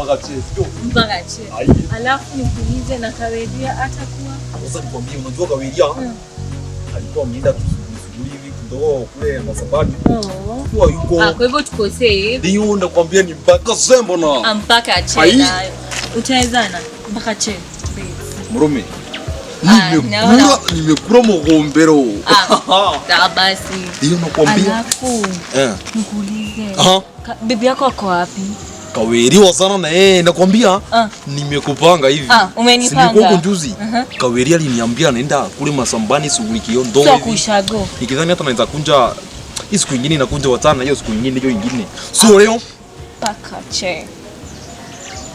mpaka chesi. Mpaka chesi. Alafu nikuulize na Kaweria atakuwa. Sasa nikwambie, unajua Kaweria alikuwa ameenda kusubiri hivi kidogo kule Masabani. Kwa yuko. Kwa hivyo tuko safe. Ndio nakwambia ni mpaka sembo na. Mpaka chesi. Utawezana mpaka chesi. Murume. Nimekula mogombero. Basi. Ndio nakwambia. Alafu nikuulize. Bibi yako ako wapi? Kaweria sana na nakwambia nimekupanga hivi. Umenipanga. Sikuwa kunjuzi. Kaweria aliniambia naenda kule Masambani sughulikio ndo hivi. Sio kushago. Nikidhani hata naweza kunja siku nyingine na kunja watana hiyo siku nyingine hiyo nyingine. Sio leo. Paka che.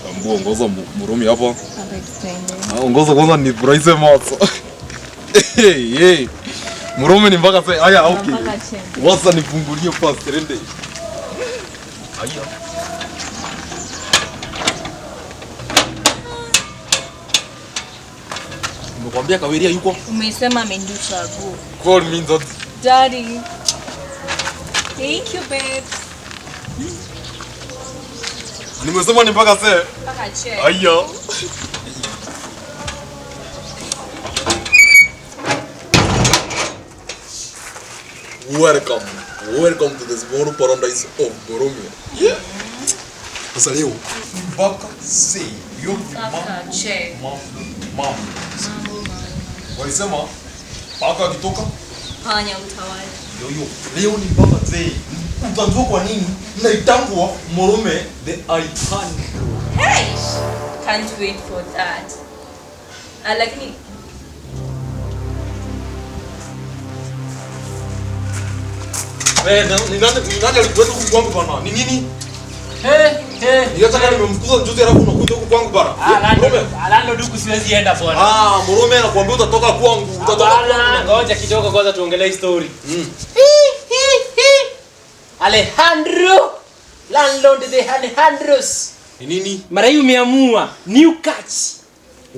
Ambo ongoza Murumi hapo. Ongoza kwanza ni price maso. Hey. Murumi ni mpaka sasa. Haya okay. Wasa nifungulie fast rende. Haya. Nimekwambia Kaweria yuko? Umesema amendusha go. Call me that. Daddy. Thank you babe. Nimesema ni mpaka sasa. Mpaka che. Haya. Welcome to the small paradise of Boromir. Sasa leo mpaka sasa mama. Walisema paka akitoka panya utawala. Leo ni mpaka sasa. Utajua kwa nini naitangwa Morome the Icon. Hey! Can't wait for that. Lakini ni nani alikuweza huku kwangu bana? Ni nini? Niacha nimemfukuza juzi alafu unakuja huku kwangu bana. Alando duku siwezi enda bwana. Morome anakuambia utatoka kwangu. Bana, ngoja kidogo kwanza tuongelee story. Alejandro landlord the Alejandros. Ni nini? Mara hii umeamua new catch.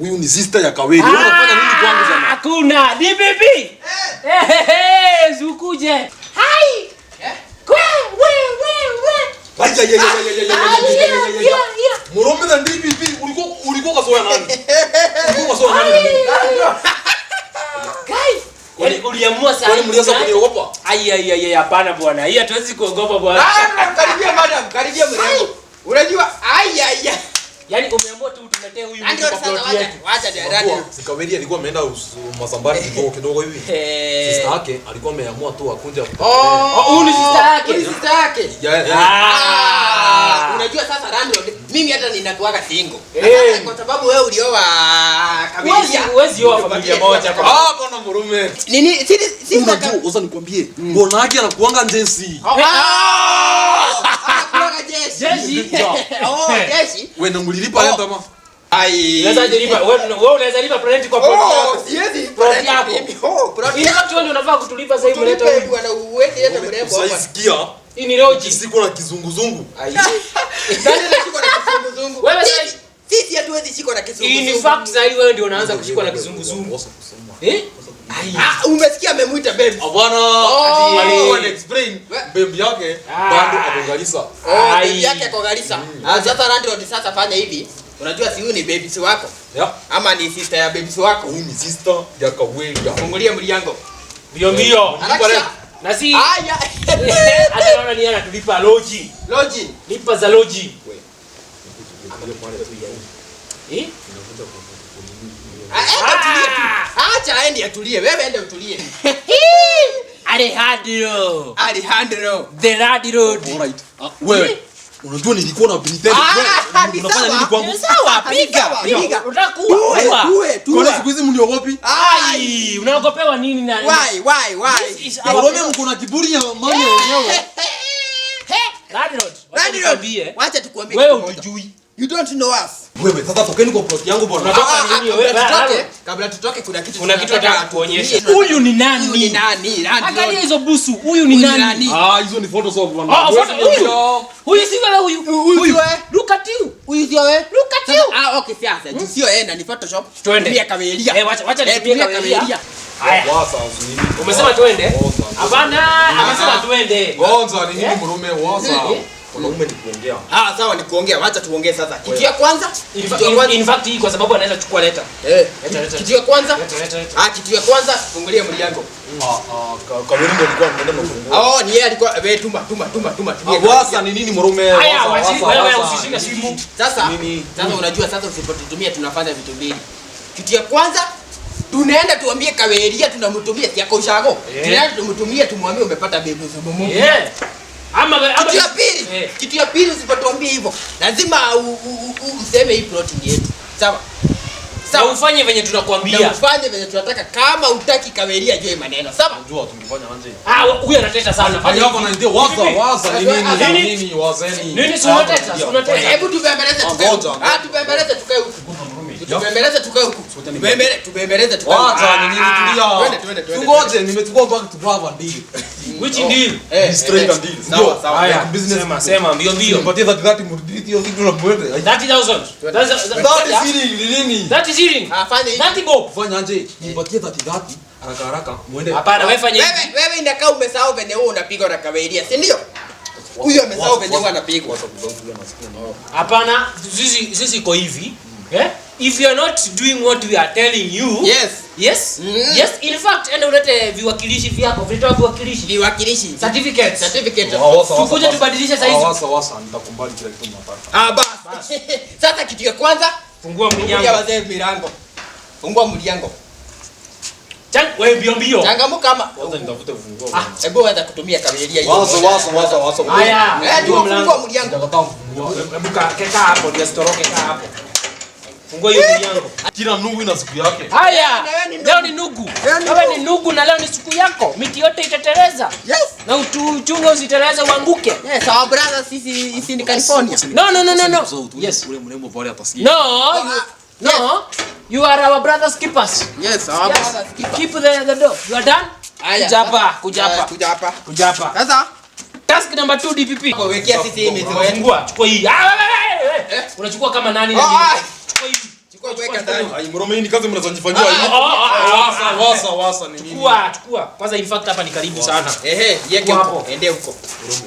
Huyu ni sister ya Kaweria. Unafanya nini kwangu sana? Hakuna. Ni bibi. Zukuje. Hai. Morome na ndi bibi ulikuwa kasoya nani? Ulikuwa kasoya nani? Kai. Uliamua sana. Kwani mlianza kuniogopa? Ai hapana bwana. Hii hatuwezi kuogopa bwana. Karibia madam, karibia mrembo. Unajua Yaani umeamua tu tuletee huyu mtu kwa plot yetu. Acha darani. Si Kaweria alikuwa ameenda Masambani kidogo hivi. Sister yake alikuwa ameamua tu akunja. Huyu ni sister yake. Ni sister yake. Unajua sasa landlord, mimi hata ninakuaga single. Kwa sababu wewe ulioa Kaweria. Huwezi oa familia moja kwa. Bwana Morome. Nini? Si unajua, uza nikwambie. Mbona yake anakuanga njensi. Jeshi. Jeshi. Wewe na mlilipa rent ama? Unaweza lipa. Wewe unaweza lipa rent kwa plot yako. Siwezi. Plot yako. Ile watu ndio unafaa kutulipa sasa hivi mleta huyu. Bwana uweke hata mrembo hapa. Usaisikia? Hii ni loji. Siko na kizunguzungu. Nani anashikwa na kizunguzungu? Wewe sasa sisi hatuwezi shikwa na kizunguzungu. Hii ni fact sasa hivi wewe ndio unaanza kushikwa na kizunguzungu. Umesikia amemuita baby. Bwana, alikuwa explain baby yake bado akogalisa. Baby yake akogalisa. Sasa landlord sasa fanya hivi. Unajua si huyu ni baby wako? Ama ni sister ya baby wako? Huyu ni sister ya Kaweria. Fungulia mlango. Mbio. Na si haya. Hata naona ni anatulipa loji. Loji. Lipa za loji. Acha aende atulie. Wewe ende utulie. Alejandro the landlord. Alright. Wewe unajua nilikuwa na pretend. Unafanya nini kwangu? Sawa, piga. Utakuwa. Kwa siku hizi mniogopi? Ai, unaogopewa nini na? Why? Morome mko na kiburi ya mama wenyewe. Landlord. Wacha tukuambie. Wewe hujui. You don't know us. Wewe sasa tokeni kwa plot yangu bwana. Unatoka nini wewe? Kabla tutoke kuna kitu nataka kuonyesha. Huyu ni nani? Angalia hizo busu. Huyu ni nani? Hizo ni photoshop bwana. Huyu si wewe huyu. Look at you. Huyu sio wewe. Look at you. Okay sasa. Sio enda ni photoshop. Twende. Tumia Kaweria. Wacha nitumie Kaweria. Haya. Umesema twende? Hapana, amesema twende. Gonza ni nini Morome wasa? Wanaume ni kuongea. Sawa ni kuongea. Wacha tuongee sasa. Kitu ya kwanza, in fact hii kwa sababu anaweza chukua leta. Kitu ya kwanza. Leta. Kitu ya kwanza fungulia mlango. Kaweli ndio alikuwa anaenda kufungua. Ni yeye alikuwa tuma. Wasa ni nini murume? Haya, wewe usishike simu. Sasa unajua sasa usipotutumia tunafanya vitu mbili. Kitu ya kwanza tunaenda tuambie Kaweria tunamtumia yako ushago. Tunaenda tumtumie tumwambie umepata baby Mumu. Kitu ya pili usipotuambia hivyo lazima useme hii plot ni yetu. Sawa? Sawa ufanye venye tunakwambia. Ufanye venye tunataka kama utaki Kaweria ajue maneno. Sawa? Unajua tungefanya anje. Huyu anateta sana. Fanya hapo na ndio wasa nini wazeni. Nini unateta? Hebu tubembeleze tukae huku. Tubembeleze tukae huku. Tubembeleze tukae huku. Tubembeleze tukae huku. Wacha nini tulia. Tungoje nimechukua mpaka tupava deal. Which deal? Straight deal. Sawa. Haya business sema mbio. Nipatie 30 murudi hiyo kitu na mwende. 30,000. That is nini? That is healing. Fanya hivi. 30 bob. Fanya anje. Nipatie 30 haraka muende. Hapana wewe fanya hivi. Wewe inakaa umesahau venye wewe unapigwa na Kaweria, si ndio? Huyo amesahau venye wewe anapigwa. Hapana, sisi iko hivi. If you are not doing what we are telling you. Yes. In fact, enda ulete viwakilishi vyako. Vitoa viwakilishi. Certificates. Tukuje tubadilishe sasa hizi. Wasa nitakubali kila kitu mnataka. Basi. Sasa kitu ya kwanza, fungua mlango. Fungulia wazee milango. Fungua mlango. Wewe mbio. Changamuka kama. Kwanza nitafute funguo. Hebu anza kutumia Kaweria hiyo. Wasa. Haya. Fungua mlango. Hebu keka hapo, ndio storoke hapo. Fungua hiyo mlango. Kila nugu ina siku yake. Haya. Leo ni nugu. Wewe ni nugu na leo ni siku yako. Miti yote itatereza. Yes. Na uchunge usitereze uanguke. Yes, our brothers sisi ni California. No. Yes. Ule mrembo pale atasikia. No. You are our brothers keepers. Yes, our brothers keepers. Keep the door. You are done? Kuja hapa. Sasa task number 2 DPP. Wekea sisi hii mizigo yetu. Chukua hii. Unachukua kama nani na chukua hii. Chukua weka ndani. Ai mrome hii ni kazi mnazojifanyia hivi. Wasa ni nini? Chukua. Kwanza in fact hapa ni karibu sana. Yeke huko. Ende huko.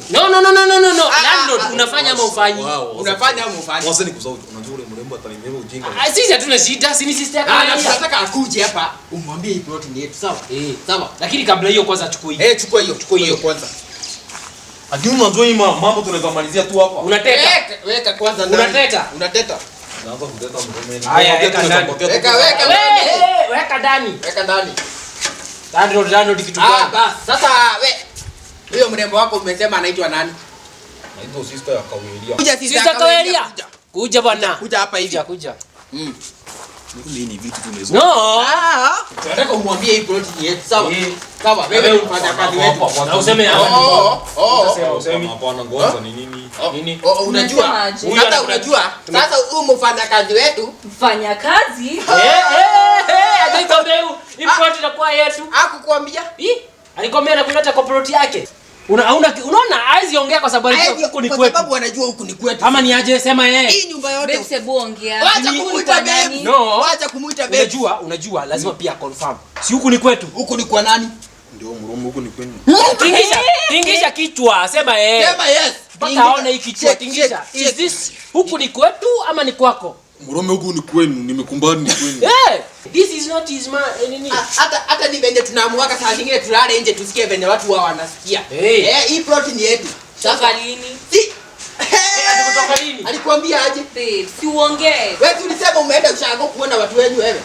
No. Landlord unafanya ama ufanyi? Unafanya ama ufanyi? Wasa ni kusahau. Unajua ule mrembo atalimeba ujinga. Sisi hatuna shida, si ni sister yako. Tunataka akuje hapa umwambie hii plot ni yetu, sawa? Sawa. Lakini kabla hiyo kwanza chukua hii. Chukua hiyo kwanza. Lakini unajua hii mambo tunaweza malizia tu hapa. Unateta. Weka kwanza ndani. Unateta. Naanza kuteta mrome. Haya, weka ndani. Weka ndani. Weka ndani. Landlord kitu gani? Basi. Sasa huyo mrembo wako umesema anaitwa nani? Naitwa sister ya Kaweria. Sister Kaweria. Kuja bwana. Kuja hapa hivi. Kuja. Nini vitu tumezo. No. Tunataka umwambie hii plot ni yetu, sawa? Sawa, wewe unafanya kazi wetu. Na useme Useme hapana ngoza ni nini? Nini? Unajua? Sasa huyu mfanyakazi wetu, Mfanyakazi? Atakwambia hii plot inakuwa yetu. hakukwambia? Alikwambia na kuleta kwa plot yake. Unaona haizi ongea kwa sababu huku ni kwetu. Kwa sababu anajua huku ni kwetu. Ama ni aje sema yeye. Hii nyumba yote. Bebe sebu ongea. Wacha kumuita baby. No. Wacha kumuita baby. Unajua lazima pia confirm. Si huku ni kwetu. Huku ni kwa nani? Ndio mromo huko ni kwenu. Tingisha kichwa, sema yeye. Sema yes. Mpaka aone hii kichwa, tingisha. Is this huku ni kwetu ama ni kwako? Mrome huko ni kwenu, nimekumbana ni kwenu. This is not his man. Hata ni venye tunaamwaka saa zingine tulale nje tusikie venye watu wao wanasikia. Hii plot ni yetu. Sasa lini? Kutoka lini? Alikwambia aje? Babe, si uongee. Wewe ulisema umeenda ushago kuona watu wenyu wewe.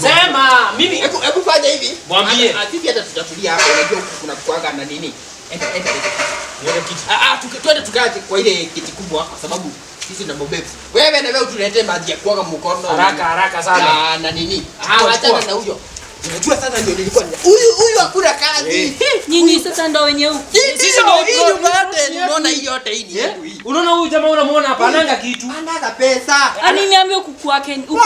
Sema, mimi Hebu fanya hivi. Mwambie. Sisi hata tutatulia hapa, unajua kuna kuanga na nini. Nione kiti. Twende tukae kwa ile kiti kubwa kwa sababu sisi na mobebs. Wewe na wewe tuletee maji ya kuoga mkono. Haraka sana. Na nini? Achana na huyo. Unajua sasa ndio nilikuwa huyu hakuna kazi. Nyinyi sasa ndo wenye huku. Sisi ndio hii nyumba yote. Unaona hii yote hii ni yetu hii. Unaona huyu jamaa unamuona hapa ananga kitu. Ananga pesa. Ani niambie kuku wake huku.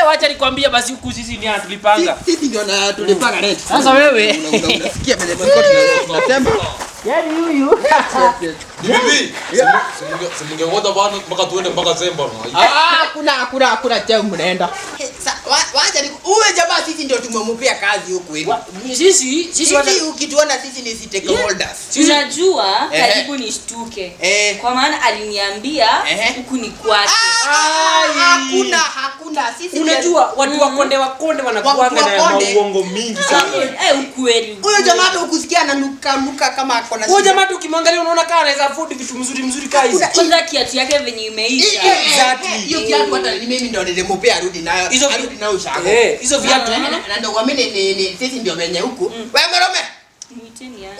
Wacha nikwambie basi huku sisi ni tulipanga. Sisi ndio na tulipanga rent. Sasa wewe unasikia vile tunasema. Yaani huyu. Bibi. Simungeona bwana mpaka tuende mpaka Zemba. Hakuna cha mnaenda. wacha uwe jamaa sisi ndio tumemupea kazi huko hivi. Sisi ukituona sisi ni stakeholders. Unajua karibu nishtuke. Kwa maana aliniambia huku ni kwake. Hakuna sisi unajua watu wakonde wanakuwa na uongo mingi sana. Ukweli. Huyo jamaa hata ukusikia ananuka kama ako na. Huyo jamaa ukimwangalia unaona kama anaweza afford vitu mzuri kama hizi. Kwanza kiatu yake venye imeisha. Exactly. Hiyo kiatu hata mimi ndio nilimupea arudi nayo. Arudi nayo shago. Hizo viatu na ndio kwa mimi ni sisi ndio wenye huku. Wewe Morome. Mwiteni ya.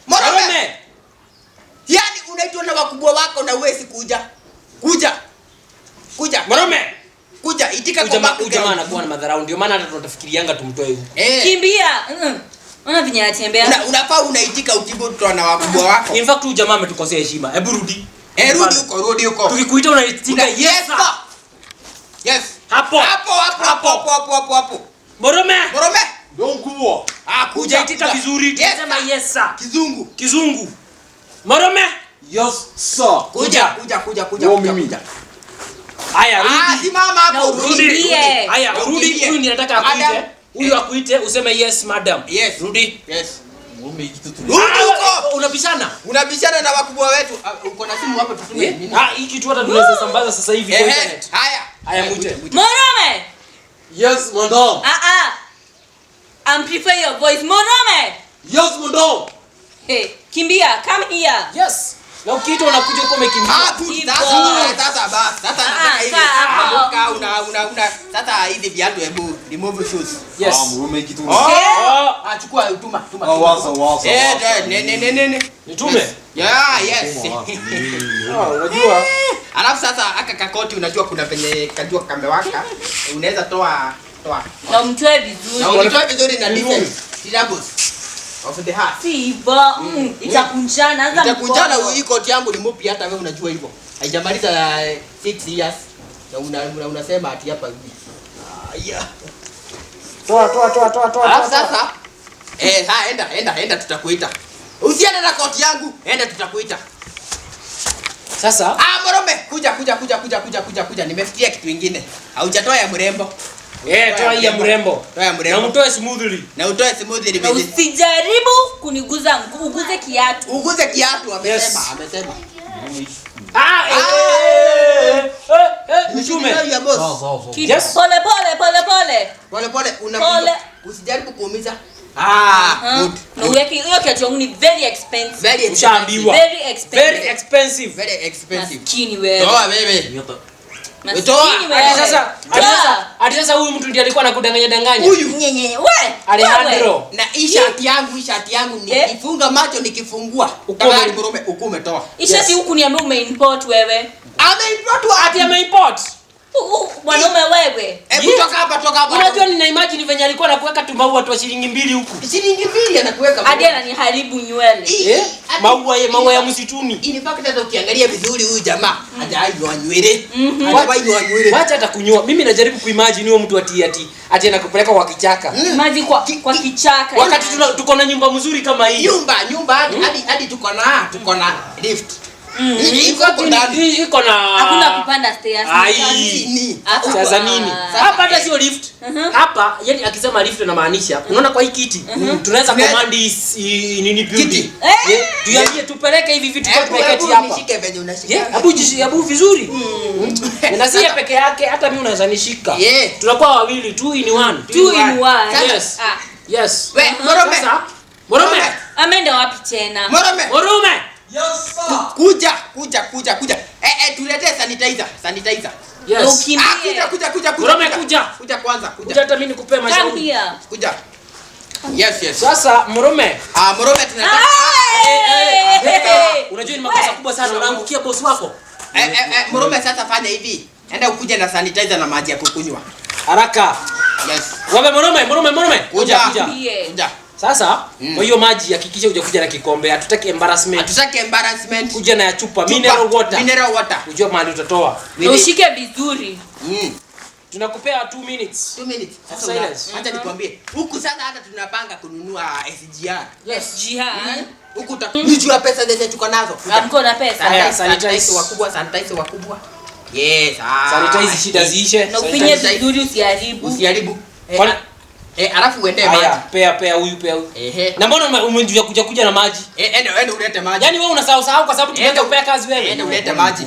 Morome. Yaani unaitwa na wakubwa wako na uwezi kuja. Morome. Kuja itika kwa babu. Jamaa anakuwa na madharau ndio maana hata tunafikirianga tumtoe huko. Kimbia. Unaona vinya anatembea. Unafaa unaitika ukibotoa na wakubwa wako. In fact huyu jamaa ametukosea heshima. Hebu rudi. Rudi huko. Tukikuita unaitika yes. Yes. Hapo. Morome. Don't go. Kuja itika vizuri. Sema yes sir. Kizungu. Morome. Yes sir. Kuja. Haya rudi. Simama hapo rudi. Haya rudi. Huyu ninataka akuite. Huyu akuite useme yes madam. Yes. Rudi. Yes. Rudi kitu tu. Unabishana na wakubwa wetu. Uko na simu hapo tutumie nini? Hii kitu hata tunaweza sambaza sasa hivi kwa internet. Haya mwite. Morome. Yes madam. Amplify your voice. Morome. Yes madam. Hey, kimbia, come here. Yes. Na ukiita unakuja uko umekimbia. Sasa basi. Sasa hivi. Sasa hivi viatu hebu remove shoes. Yes. Murume kitu. Chukua tuma. Wasa. Ne. Nitume. Yes. Unajua. Alafu sasa aka kakoti unajua kuna penye kajua kamewaka. Unaweza toa. Na umtoe vizuri. Na decent. Syllables of the heart. Siba. Itakunjana hii koti yangu ni mpya hata wewe unajua hivyo. Haijamaliza 6 years. Na unasema ati hapa hivi. Toa. Alafu sasa enda tutakuita. Usiende na koti yangu, enda tutakuita. Sasa Morome, kuja. Nimefikiria kitu kingine. Haujatoa ya mrembo. Toa ya mrembo. Na mtoe smoothly. Usijaribu kuniguza, uguze kiatu. Uguze kiatu amesema. Nitume. Yes. Pole. Usijaribu kuumiza. Good. Na uweke hiyo kiatu yangu ni very expensive. Ushaambiwa. Very expensive. Maskini wewe. Toa wewe. Sasa huyu mtu ndiye alikuwa anakudanganya. Huyu wewe. Alejandro. Na shati yangu nikifunga macho nikifungua. Morome umetoa. Shati huku niambia umeimport wewe. Ameimport. Mwanaume wewe. Hebu toka hapa. Unajua nina imagine venye alikuwa anakuweka tu maua tu shilingi 2 huku. Shilingi 2 anakuweka. Hadi ananiharibu nywele. Maua ya msituni. In fact hata ukiangalia vizuri huyu jamaa hajainyoa nywele. Wacha hata kunyoa. Mimi najaribu kuimagine huyo mtu ati anakupeleka kwa kichaka. Imagine kwa kichaka. Wakati tuko na nyumba mzuri kama hii. Nyumba hadi tuko na lift. Iko na hakuna kupanda stairs. Sasa nini? Hapa hata sio lift. Hapa yani akisema lift anamaanisha unaona kwa hii kiti tunaweza command nini building. Tuambie tupeleke hivi vitu kwa kiti hapa. Nishike venye unashika. Hebu vizuri. Na si peke yake hata mimi unaweza nishika. Tunakuwa wawili 2 in 1. Yes. Morome. Ameenda wapi tena? Morome. Yes sir. Kuja. Tuletee sanitizer. Yes. Kuja. Morome kuja kwanza. Kuja hata mimi nikupe mashauri. Kuja. Yes. Sasa Morome. Morome tunataka. Unajua ni makosa kubwa sana unaangukia boss wako. Morome sasa fanya hivi. Enda ukuje na sanitizer na maji ya kukunywa. Haraka. Yes. Wabe Morome. Kuja. Sasa kwa hiyo maji hakikisha hujakuja na kikombe. Hatutaki embarrassment. Kuja na ya chupa mineral water. Unajua mahali utatoa. Ushike vizuri. Tunakupea 2 minutes. 2 minutes. Sasa acha nikwambie. Huku sasa hata tunapanga kununua SGR. Yes, jihad. Huku utajua pesa zenye tuko nazo. Mko na pesa. Sanitizer wakubwa. Yes. Sanitize shida ziishe. Na ufinye vizuri usiharibu. Alafu uende maji. Pea huyu. Na mbona umejua kuja na maji? Ende ulete maji. Yaani wewe unasahau kwa sababu tumeanza kupea kazi wewe. Ende ulete maji.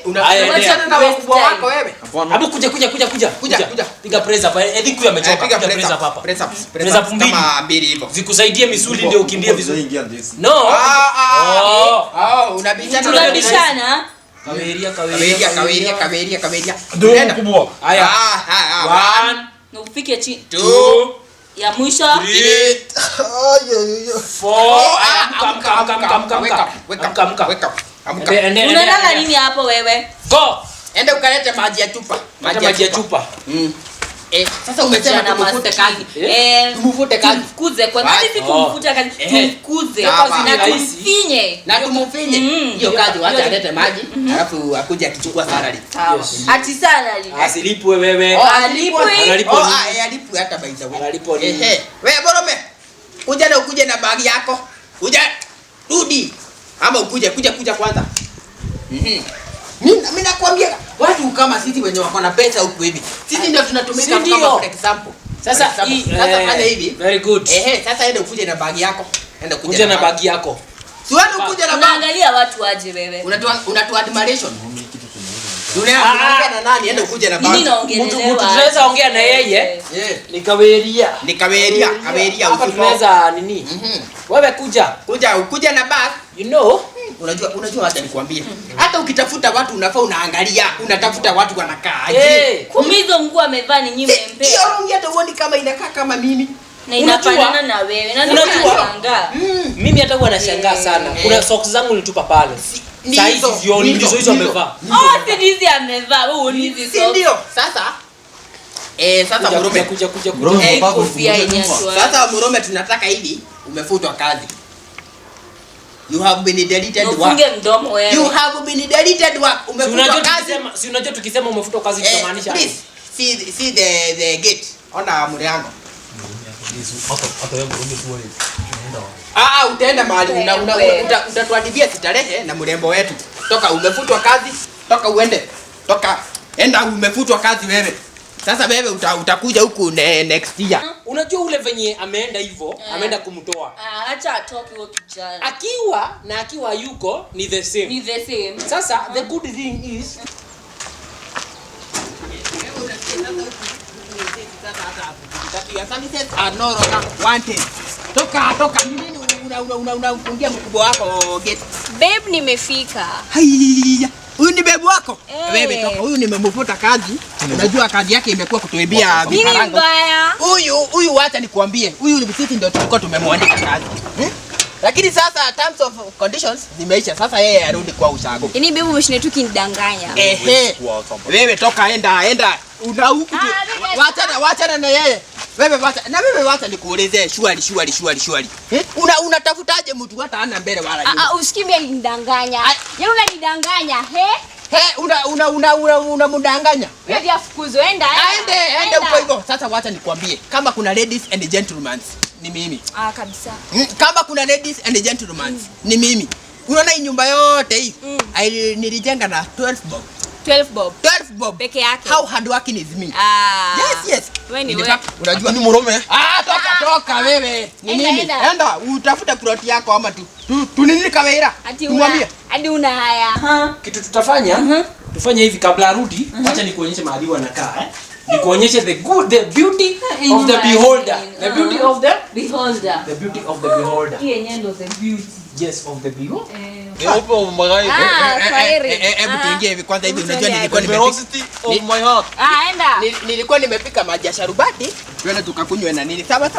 Unafanya na wakubwa wako wewe. Hapo kuja. Piga press up. I think huyu amechoka. Piga press up hapa. Press up mbili. Kama mbili hivyo. Zikusaidie misuli ndio ukimbie vizuri. No. Unabishana. Kaweria. Ndio mkubwa. Haya. 1 Na ufike chini. 2 ya mwisho 3 4 Amka. Unalala nini hapo wewe? Go. Enda ukalete maji ya chupa. Maji ya chupa. Sasa umesema tumfute kazi. Tumfute kazi. Tukuze kwa nini si kumfuta kazi? Tukuze na tumfinye. Na tumfinye. Hiyo kazi wacha alete maji, alafu akuje akichukua salary. Ati salary. Asilipwe wewe. Alipwe. Alipwe hata by the way. Analipwa nini? Wewe Borome. Kuja na ukuje na bagi yako. Kuja. Rudi. Ama ukuje kwanza. Mimi nakwambia watu kama sisi wenye wako na pesa huku hivi. Sisi ndio tunatumika kama for example. Sasa fanya hivi. Very good. Sasa ende ukuje na bagi yako. Enda kuja na bagi yako. Si wewe ukuje na bagi. Unaangalia watu aje wewe? Unatoa admiration. Unaongea na nani? Enda ukuje na bagi. Mtu tunaweza ongea na yeye. Ni Kaweria. Hapa tunaweza nini? Wewe kuja na bagi. You know? Unajua hata nikwambie. Hata ukitafuta watu unafaa unaangalia, unatafuta watu wanakaa aje. Kumizo mkuu amevaa ni nyime mpea. Hiyo rangi hata uone kama inakaa kama mimi. Na inafanana na wewe. Na unashangaa. Mimi hata huwa nashangaa sana. Kuna socks zangu nilitupa pale. Saizi zioni hizo amevaa. Si hizi amevaa. Wewe ni hizi socks. Ndio. Sasa Murome kuja. Kofia inyashwa. Sasa Murome tunataka hivi, umefutwa kazi. You have been deleted work. Ufunge mdomo wewe. You have been deleted work. Umefutwa kazi. Si unajua tukisema umefutwa kazi tunamaanisha. Please see the gate. Ona mlango. Utaenda mahali utatuadibia sitarehe na mrembo wetu. Toka umefutwa kazi, toka uende. Enda umefutwa kazi wewe. Sasa wewe utakuja huku next year. Unajua ule venye ameenda hivyo, ameenda kumtoa. Acha atoke huyo kijana. Akiwa yuko ni the same. Sasa the good thing is Toka. Nini unafungia mkubwa wako gate? Babe, nimefika. Haiya. Huyu ni babe wako? Wewe toka. Huyu nimemfuta kazi. Unajua kazi yake imekuwa kutuibia vifaranga. Nini mbaya? Huyu wacha nikuambie. Huyu ni sisi ndio tulikuwa tumemwandika kazi. Lakini sasa terms of conditions zimeisha. Sasa yeye arudi kwa ushago. Yaani babe umeshinda tu kinidanganya. Wewe toka enda. Wacha na yeye. Wewe wacha nikuelezee shwari. Unatafutaje mtu hata hana mbele wala nyuma? Usikimia nidanganya. Yaani unanidanganya, unamdanganya. Wewe dia fukuzo enda huko hivyo. Sasa wacha nikwambie. Kama kuna ladies and gentlemen ni mimi. Kabisa. Kama kuna ladies and gentlemen ni mimi. Unaona hii nyumba yote hii nilijenga na 12 bob. 12 bob peke yake. How hard working is me. Yes. Wewe unajua ni Murome. Toka wewe. Ni nini? Enda utafute plot yako ama tu nini Kaweira? Tumwambie. Hadi una haya. Kitu tutafanya, tufanye hivi kabla arudi, acha nikuonyeshe mahali wanakaa. Nikuonyeshe the beauty of the beholder. The beauty of the beholder. Yenyewe ndo the beauty. Yes, of the beholder. Hapo magai. Hebu tuingie hivi kwanza hivi unajua nilikuwa Velocity of my heart. Enda. Nilikuwa nimepika maji ya sharubati. Twende tukakunywe na nini? Sawa.